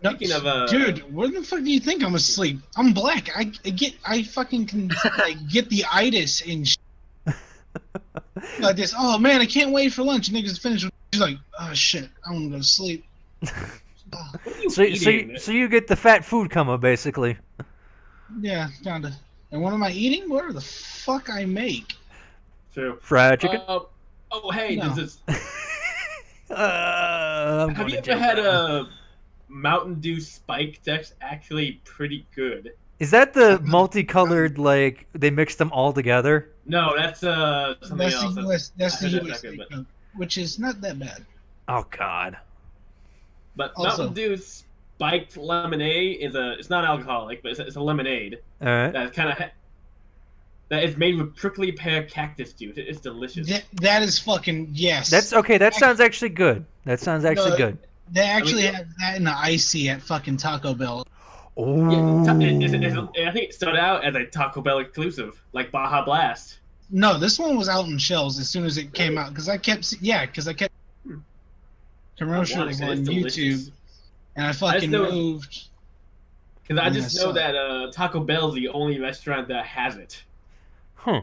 Speaking of dude, where the fuck do you think I'm asleep? I'm black. I fucking can like get the itis and like this. Oh man, I can't wait for lunch. Niggas finish. She's like, oh shit, I want to go to sleep. So you get the fat food coma basically. Yeah, kinda. And what am I eating? Whatever the fuck I make. True. Fried chicken. Oh hey, No. does this? I'm Have going you to ever jail had now. a Mountain Dew Spike? That's actually pretty good. Is that the multicolored, like, they mixed them all together? No, that's something That's else. the US. That's the I heard US, that good, Coke, which is not that bad. Oh, God. But Also- Mountain Dew Spiked Lemonade it's not alcoholic, but it's a lemonade All right. that is made with prickly pear cactus juice. It's delicious. That is fucking yes. That's okay. That sounds actually good. That sounds actually No, good. They actually have that in the icy at fucking Taco Bell. Oh. I think it started out as a Taco Bell exclusive, like Baja Blast. No, this one was out in shelves as soon as it came out because I kept commercials on It's delicious. YouTube, and I fucking know- moved. Because I Yeah, just know so- that Taco Bell is the only restaurant that has it. Huh.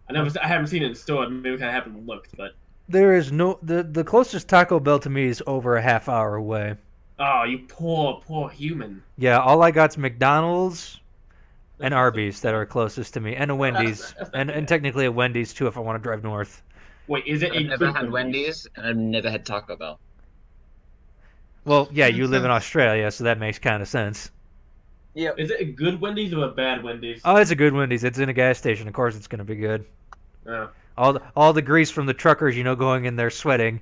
I haven't seen it in store. Maybe I haven't looked, but There is no the closest Taco Bell to me is over a half hour away. oh, you poor human. Yeah, all I got's McDonald's and Arby's that are closest to me, and a Wendy's, that's not and bad. technically a Wendy's too if I want to drive north. Wait, is it a I've never good had Wendy's, and I've never had Taco Bell. Well, yeah, you Makes live in sense. Australia, so that makes kind of sense. Yeah. Is it a good Wendy's or a bad Wendy's? Oh, it's a good Wendy's. It's in a gas station. Of course, it's going to be good. Oh. All the grease from the truckers, going in there sweating.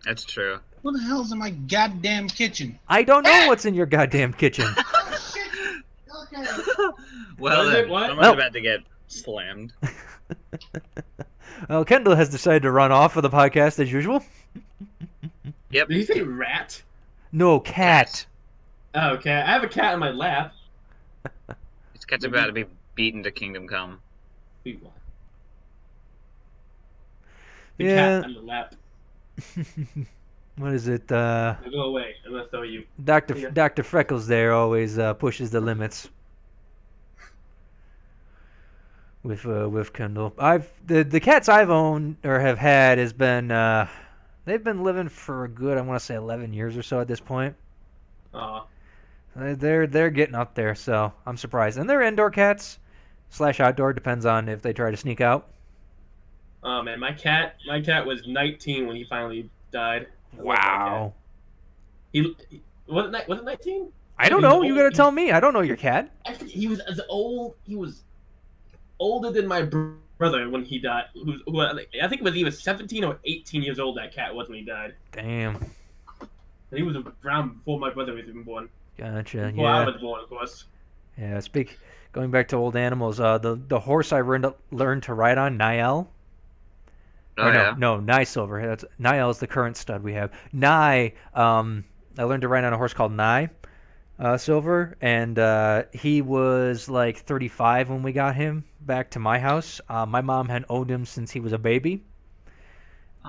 That's true. What the hell's in my goddamn kitchen? I don't know what's in your goddamn kitchen. Okay. Well, What is then, it? What? someone's Well- about to get slammed. Well, Kendall has decided to run off for the podcast as usual. Yep. Did you say rat? No, cat. Oh, okay. I have a cat in my lap. This cat's about to be beaten to Kingdom Come. Wait, what? The Yeah. cat on the lap. What is it? Now go away. I'm gonna throw you. Yeah. Dr. Freckles there always pushes the limits. With Kendall, the cats I've owned or have had has been they've been living for a good, I want to say 11 years or so at this point. Aw. They're getting up there, so I'm surprised. And they're indoor cats / outdoor, depends on if they try to sneak out. Oh man, my cat was 19 when he finally died. I love my Wow. cat. He was it 19? I don't know. You gotta tell me. I don't know your cat. I think he was older than my brother when he died. I think he was 17 or 18 years old. That cat was when he died. Damn. And he was around before my brother was even born. Gotcha. Before I Yeah. was born, of course. Yeah. Going back to old animals. The horse I learned to ride on, Niall. Oh, yeah. No, Nye Silver. Niall is the current stud we have. Nye, I learned to ride on a horse called Nye Silver, and he was like 35 when we got him back to my house. My mom had owned him since he was a baby,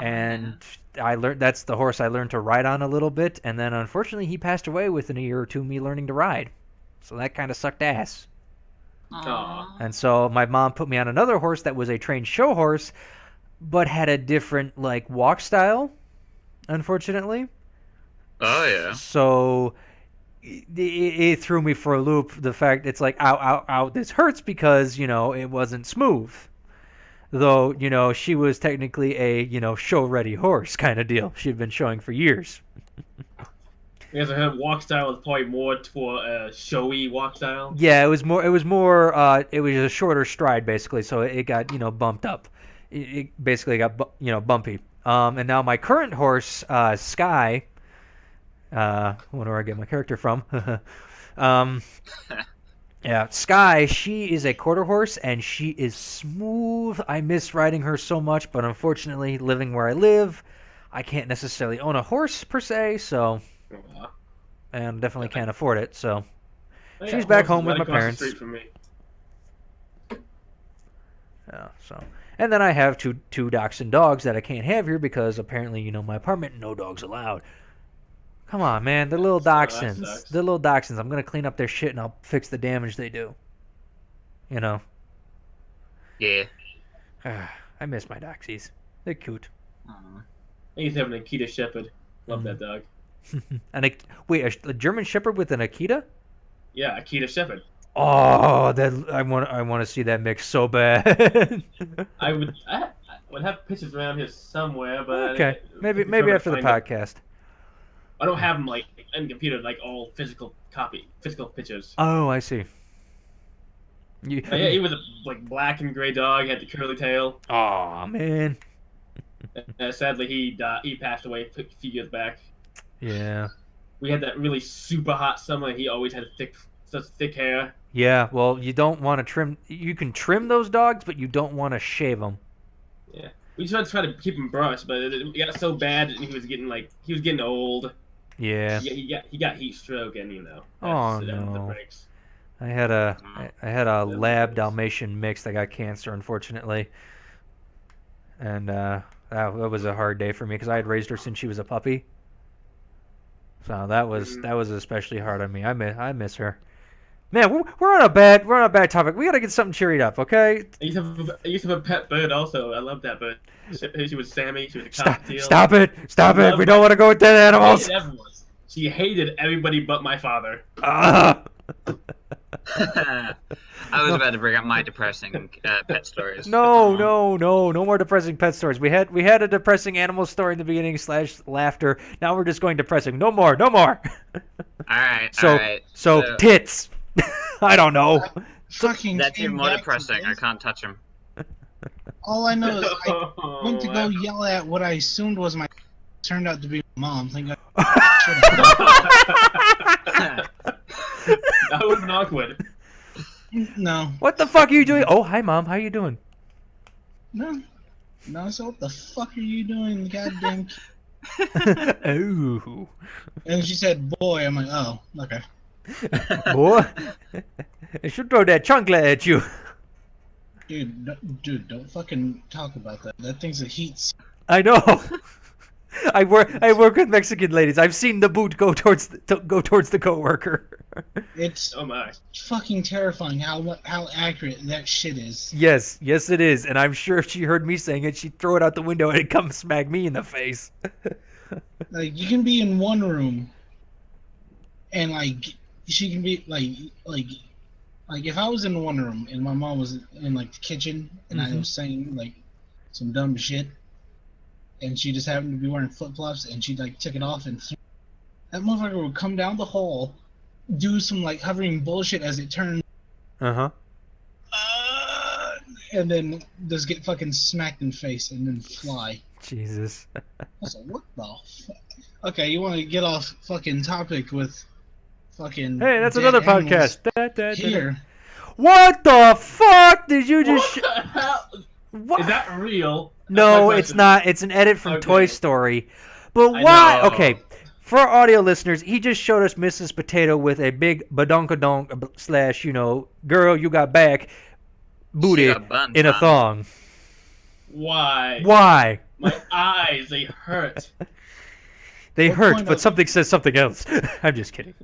and that's the horse I learned to ride on a little bit, and then unfortunately he passed away within a year or two of me learning to ride, so that kind of sucked ass. Aw. And so my mom put me on another horse that was a trained show horse, but had a different like walk style, unfortunately. Oh, yeah. So it threw me for a loop. The fact it's like, ow, ow, ow, this hurts because, it wasn't smooth. Though, she was technically a, show-ready horse kind of deal. She'd been showing for years. Because her walk style was probably more for a showy walk style. Yeah, it was a shorter stride, basically, so it got, bumped up. It basically got, bumpy. And now my current horse, Sky, where do I get my character from? Yeah, Sky, she is a quarter horse, and she is smooth. I miss riding her so much, but unfortunately, living where I live, I can't necessarily own a horse, per se, so... Aw. And definitely can't afford it, so... Oh, yeah, She's back horse is home with right my across the parents. street from me. Yeah, so... And then I have two dachshund dogs that I can't have here because apparently, my apartment, no dogs allowed. Come on, man. They're little that dachshunds. sucks. They're little dachshunds. I'm gonna clean up their shit and I'll fix the damage they do. You know. Yeah. I miss my Doxies. They're cute. Aw. I used to have an Akita Shepherd. Love that dog. Wait, a German Shepherd with an Akita? Yeah, Akita Shepherd. Oh, that I want to see that mix so bad. I would have pictures around here somewhere, but Okay, maybe after the podcast. I don't have them like on the computer, like all physical pictures. Oh, I see. Yeah, he was a black and gray dog. He had the curly tail. Oh man. Sadly, he passed away a few years back. Yeah. We had that really super hot summer. He always had such thick hair. Yeah. Well, you don't want to trim. You can trim those dogs, but you don't want to shave them. Yeah, we just had to try to keep him brushed, but it got so bad, and he was getting old. Yeah. He got heat stroke, and Oh, that no. the breaks. I had a lab Dalmatian mix that got cancer, unfortunately, and that was a hard day for me because I had raised her since she was a puppy. So that was especially hard on me. I miss her. Man, we're on a bad topic. We gotta get something cheered up, okay? I used to have a pet bird also. I love that bird. She was Sammy. She was a cockatiel. Stop it! We don't want to go with dead animals. She hated everybody but my father. I was about to bring up my depressing pet stories. No more depressing pet stories. We had a depressing animal story in the beginning / laughter. Now we're just going depressing. No more. All right. So tits. I don't know. That's even more depressing. I can't touch them. All I know is I went to go yell at what I assumed was my turned out to be my mom. Thank God. That would have been awkward. No. What the fuck are you doing? Oh, hi mom. How you doing? No. So what the fuck are you doing, goddamn? Oh. And she said, "Boy." I'm like, "Oh, okay." Boy, I should throw that chancla at you. Dude, don't fucking talk about that. That thing's a heat. I know. I work with Mexican ladies. I've seen the boot go towards the coworker. It's Oh my. fucking terrifying how accurate that shit is. Yes, it is. And I'm sure if she heard me saying it, she'd throw it out the window and it'd come smack me in the face. Like, you can be in one room, and she can be like if I was in one room and my mom was in the kitchen and I was saying some dumb shit, and she just happened to be wearing flip flops and she took it off and that motherfucker would come down the hall, do some hovering bullshit as it turned, Uh-huh. and then just get fucking smacked in the face and then fly. Jesus. I was like, what the fuck? Okay, you want to get off fucking topic with fucking. Hey, that's dead another animals podcast. Here. What the fuck did you just? What the hell? What? Is that real? No, That's it's my not. It's an edit from Okay. Toy Story. But I why? know. Okay, for our audio listeners, he just showed us Mrs. Potato with a big badonkadonk / girl, you got back booty got buns, in a huh? thong. Why? Why? My eyes, they hurt. They What hurt, point but of- something says something else. I'm just kidding.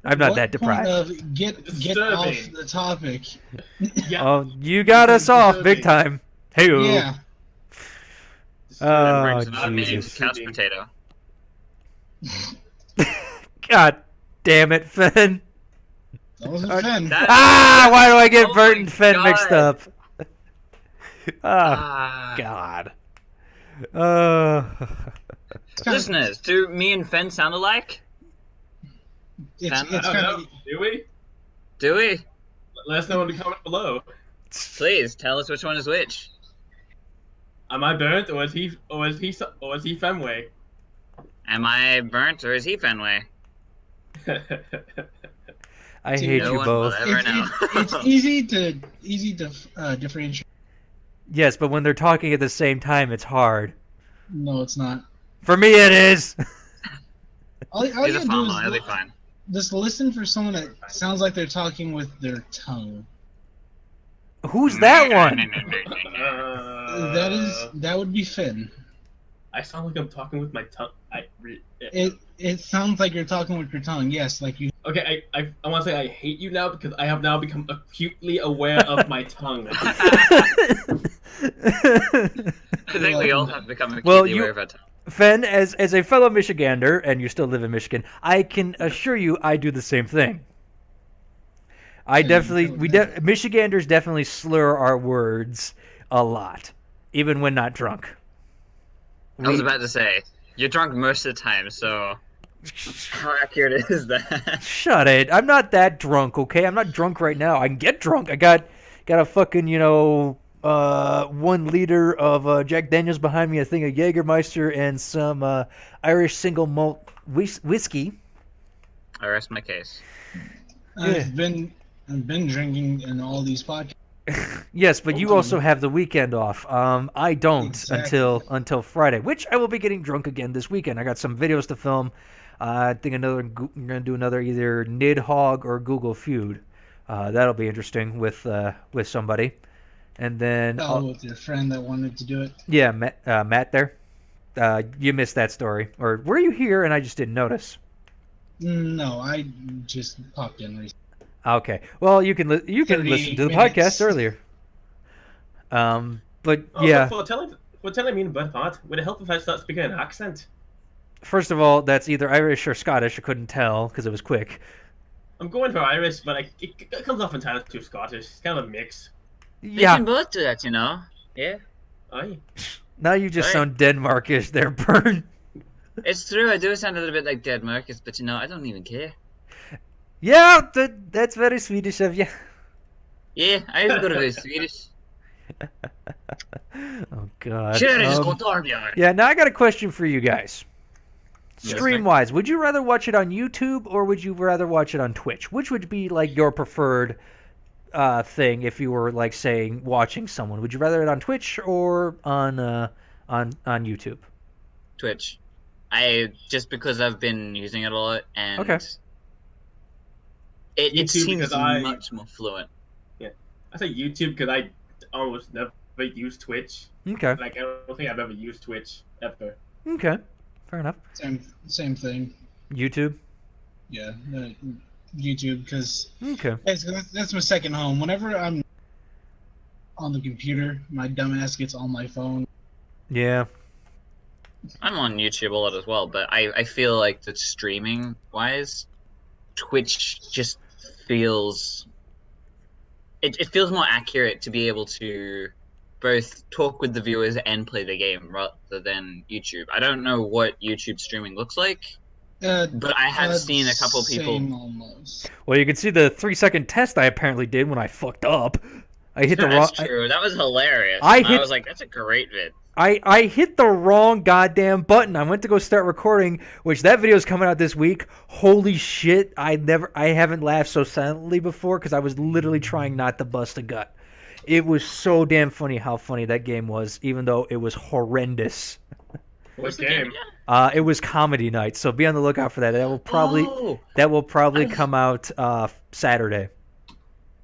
I'm not What that point deprived. of get Disturbing. off the topic. Yeah. Oh, you got us off big time. Hey, Yeah. Oh, Brings another meaning Jesus. to couch potato. God damn it, Finn. That wasn't fun. Ah, why do I get Oh Bert my and Finn mixed God. up? Oh, God. It's kinda- Listeners, do me and Fen sound alike? It's I I don't kind know. of. Do we? Do we? Let us know in the comment below. Please tell us which one is which. Am I burnt or is he Fenway? Am I burnt or is he Fenway? I Dude, hate no you one both. will ever know. It's easy to differentiate. Yes, but when they're talking at the same time, it's hard. No, it's not. For me, it is. All He's you a gotta farmer, do he'll be is fine. just listen for someone that sounds like they're talking with their tongue. Who's that one? That would be Finn. I sound like I'm talking with my tongue. It sounds like you're talking with your tongue. Yes, like you. Okay, I want to say I hate you now because I have now become acutely aware of my tongue. I think we all have become acutely aware of our tongue. Fen, as a fellow Michigander, and you still live in Michigan, I can assure you I do the same thing. Michiganders definitely slur our words a lot, even when not drunk. I was about to say, you're drunk most of the time, so how accurate is that? Shut it. I'm not that drunk, okay? I'm not drunk right now. I can get drunk. I got a fucking, 1 liter of Jack Daniels behind me, a thing of Jägermeister, and some Irish single malt whiskey. I rest my case. I've been drinking in all these podcasts. Yes, but you also have the weekend off. I don't Exactly. until Friday, which I will be getting drunk again this weekend. I got some videos to film. I think I'm gonna do another either Nidhogg or Google feud. That'll be interesting with somebody, and then With your friend that wanted to do it. yeah, Matt there. You missed that story, or were you here and I just didn't notice? No, I just popped in recently. Okay, well you can listen to the 30 podcast minutes. earlier. But Also, yeah. for telling me but not, would it help if I start speaking an accent? First of all, that's either Irish or Scottish. I couldn't tell because it was quick. I'm going for Irish, but it comes off entirely too Scottish. It's kind of a mix. You Yeah. can both do that, Yeah. Aye. Now you just Right. sound Denmarkish there, Burn. It's true, I do sound a little bit like Dead Marcus, but I don't even care. Yeah, that's very Swedish of you. Yeah, I just go to the Swedish. Oh God. Sure, I just go Torbjörn. Yeah, now I got a question for you guys. Yes, Stream-wise, would you rather watch it on YouTube or would you rather watch it on Twitch? Which would be like your preferred thing if you were like saying watching someone? Would you rather it on Twitch or on YouTube? Twitch. Just because I've been using it a lot, and Okay. it YouTube seems because I- much more fluent. I say YouTube because I almost never use Twitch. Okay. Like, I don't think I've ever used Twitch ever. Okay. Fair enough. Same thing. YouTube. Yeah, YouTube because Okay. basically that's my second home. Whenever I'm on the computer, my dumbass gets on my phone. Yeah. I'm on YouTube a lot as well, but I feel like that streaming wise, Twitch just feels it feels more accurate to be able to both talk with the viewers and play the game rather than YouTube. I don't know what YouTube streaming looks like, but I have seen a couple people. Same almost. Well, you can see the 3-second test I apparently did when I fucked up. I hit the wrong. That's true. That was hilarious. I I hit- was like, that's a great vid. I hit the wrong goddamn button. I went to go start recording, which that video is coming out this week. Holy shit! I haven't laughed so silently before because I was literally trying not to bust a gut. It was so damn funny how funny that game was, even though it was horrendous. What the game? It was comedy night, so be on the lookout for that. That will probably come out Saturday.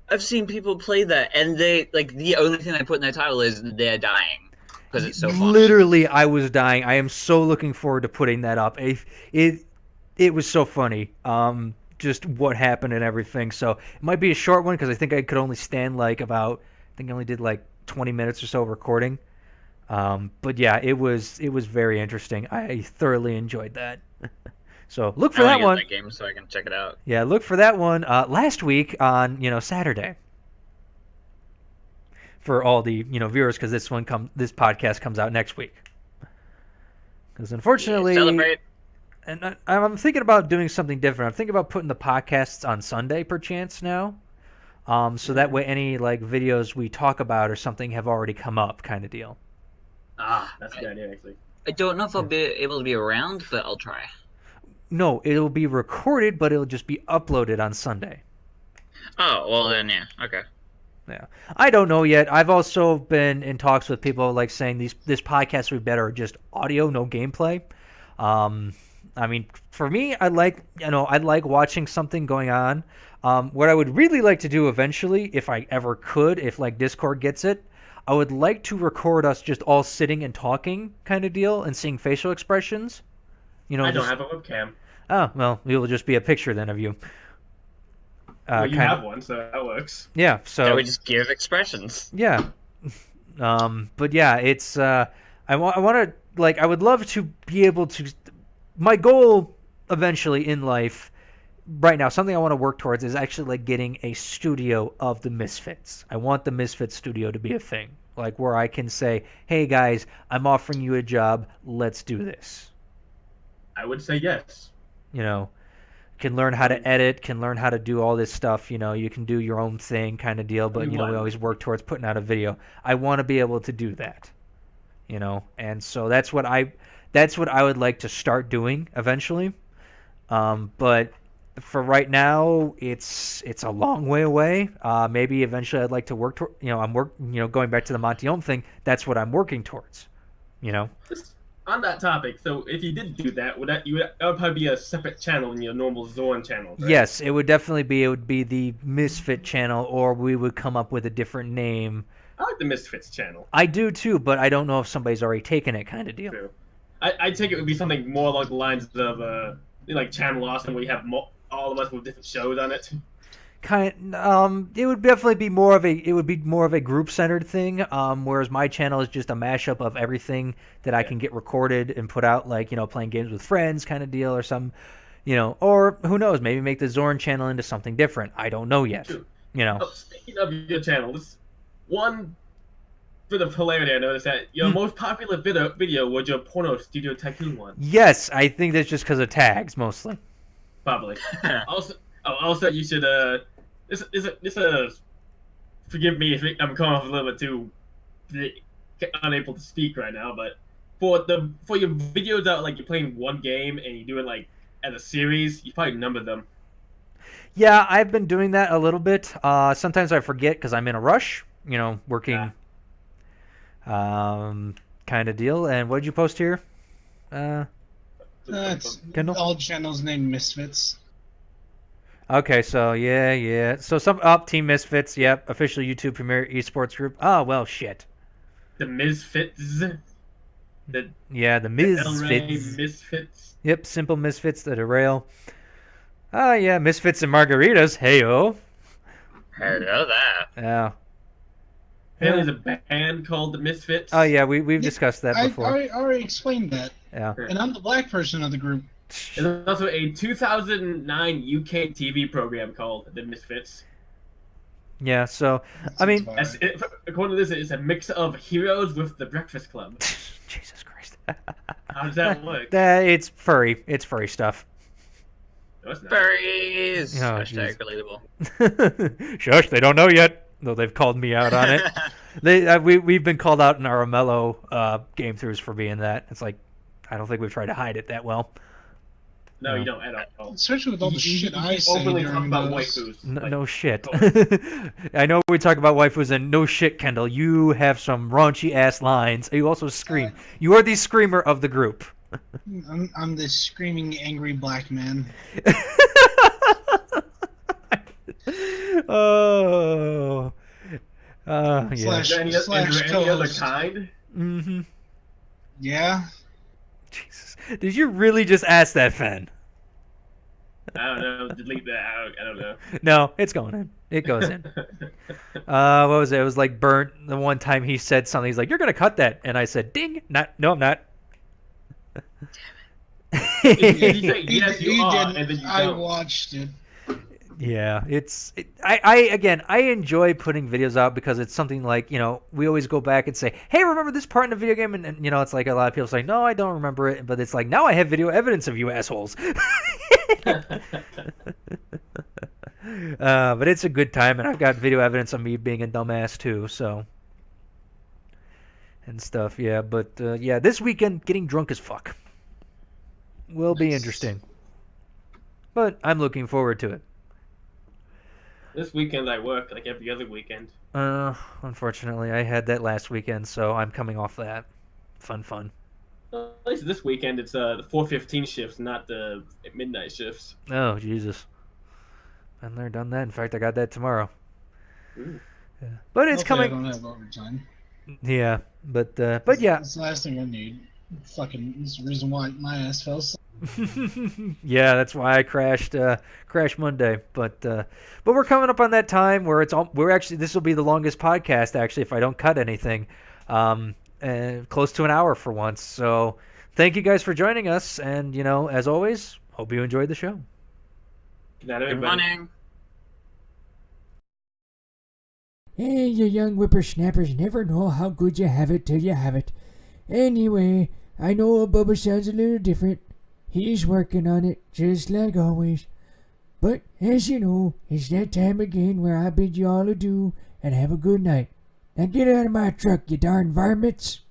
I've seen people play that, and they the only thing they put in their title is they're dying because it's so fun. Literally, I was dying. I am so looking forward to putting that up. It was so funny. Just what happened and everything. So it might be a short one because I think I could only stand I only did like 20 minutes or so recording. But yeah, it was very interesting. I thoroughly enjoyed that. So look for I that wanna one. get that game so I can check it out. Yeah, look for that one last week on Saturday. For all the viewers, because this podcast comes out next week. Because unfortunately, Celebrate. and I'm thinking about doing something different. I'm thinking about putting the podcasts on Sunday, perchance now. So that way, any videos we talk about or something have already come up, kind of deal. That's a good idea, actually. I don't know if I'll be able to be around, but I'll try. No, it'll be recorded, but it'll just be uploaded on Sunday. Oh, well then, yeah, okay. Yeah, I don't know yet. I've also been in talks with people saying this podcast would be better just audio, no gameplay. I mean, for me, I like watching something going on. What I would really like to do eventually, if I ever could, if Discord gets it, I would like to record us just all sitting and talking kind of deal and seeing facial expressions. You know, I don't have a webcam. Oh, well, it will just be a picture then of you. Well, you have one, so that works. Yeah, so... That we just give expressions. Yeah. But yeah, it's... I want to... Like, I would love to be able to... My goal, eventually, in life, right now, something I want to work towards is actually, like, getting a studio of the Misfits. I want the Misfits studio to be a thing. Like, where I can say, hey, guys, I'm offering you a job. Let's do this. I would say yes. You know, can learn how to edit, can learn how to do all this stuff. You know, you can do your own thing kind of deal, but, you know, we always work towards putting out a video. I want to be able to do that, you know, and so that's what I would like to start doing eventually. But for right now, it's a long way away. Maybe eventually I'd like to work toward, you know, going back to the Montione thing, that's what I'm working towards, you know. On that topic, so if you did do that, that would probably be a separate channel in your normal Zorn channel, right? Yes, it would definitely be. It would be the Misfit channel, or we would come up with a different name. I like the Misfits channel. I do too, but I don't know if somebody's already taken it, kind of deal. True. I take it would be something more along the lines of like Channel Austin, where you have all of us with different shows on it. It would definitely be more of a group-centered thing, whereas my channel is just a mashup of everything that I can get recorded and put out, like, you know, playing games with friends kind of deal, or some, you know, or who knows, maybe make the Zorn channel into something different. I don't know yet. True. You know. Oh, speaking of your channel, this one bit of hilarity I noticed that your most popular video was your Porno Studio Tycoon one. Yes, I think that's just because of tags, mostly. Probably. Also, you should forgive me if I'm coming off a little bit too unable to speak right now, but for your videos that like you're playing one game and you do it like as a series, you probably number them. Yeah, I've been doing that a little bit. Sometimes I forget because I'm in a rush, you know, working, kind of deal. And what did you post here? It's Kendall? all channels named Misfits. Okay, so yeah. So Team Misfits, yep, official YouTube Premier Esports Group. Oh well, shit. The Misfits. The Misfits. Misfits. Yep, simple Misfits that derail. Oh yeah, Misfits and Margaritas. Hey-o. Heard of that. Yeah. Apparently there's a band called the Misfits. Oh yeah, we've discussed that before. I already explained that. Yeah. And I'm the black person of the group. There's also a 2009 UK TV program called The Misfits. Yeah, so, I mean... According to this, it's a mix of heroes with the Breakfast Club. Jesus Christ. How does that look? It's furry. It's furry stuff. No, it's not. Furries! Oh, Hashtag relatable. Shush, they don't know yet, though they've called me out on it. We've been called out in our Romello game throughs for being that. It's like, I don't think we've tried to hide it that well. No, you don't at all. Especially with all the shit I say overly talk during about those. waifus. No shit. I know we talk about waifus, and no shit, Kendall. You have some raunchy ass lines. You also scream. You are the screamer of the group. I'm this screaming, angry black man. Oh. Yeah. Slash- Is there any other co-host. kind? Mm-hmm. Yeah? Jesus. Did you really just ask that, Fen? I don't know. Delete that. I don't know. No, it's going in. It goes in. What was it? It was like Burnt. The one time he said something, he's like, "You're gonna cut that," and I said, "Ding, not. No, I'm not." You say, yes, you are, didn't. and then you I don't. watched it. Yeah, I enjoy putting videos out because it's something like, you know, we always go back and say, hey, remember this part in the video game? And you know, it's like a lot of people say, no, I don't remember it. But it's like, now I have video evidence of you assholes. But it's a good time, and I've got video evidence of me being a dumbass too, so. And stuff, yeah. But, yeah, this weekend, getting drunk as fuck will be interesting. But I'm looking forward to it. This weekend I work like every other weekend. Unfortunately, I had that last weekend, so I'm coming off that. Fun. At least this weekend it's the 4:15 shifts, not the midnight shifts. Oh, Jesus. Been there, done that. In fact, I got that tomorrow. Ooh. Yeah. But it's Hopefully coming. I don't have overtime. Yeah, but yeah. That's the last thing I need. Fucking, this is the reason why my ass fell asleep. Yeah, that's why I crashed Monday. But we're coming up on that time where we're actually, this will be the longest podcast actually if I don't cut anything. And close to an hour for once. So thank you guys for joining us, and as always, hope you enjoyed the show. Good night, everybody. Good morning. Hey, you young whippersnappers never know how good you have it till you have it. Anyway, I know Bubba sounds a little different. He's working on it, just like always. But, as you know, it's that time again where I bid you all adieu and have a good night. Now get out of my truck, you darn varmints!